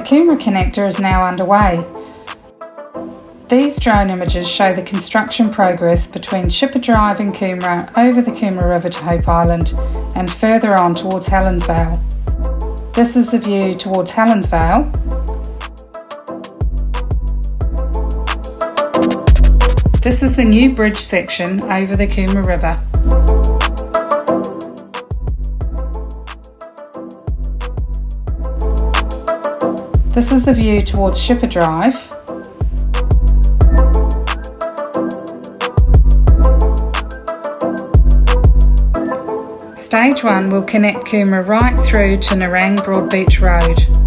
Coomera connector is now underway. These drone images show the construction progress between Shipper Drive and Coomera over the Coomera River to Hope Island and further on towards Helensvale. This is the view towards Helensvale. This is the new bridge section over the Coomera River. This is the view towards Shipper Drive. Stage 1 will connect Coomera right through to Nerang Broadbeach Road.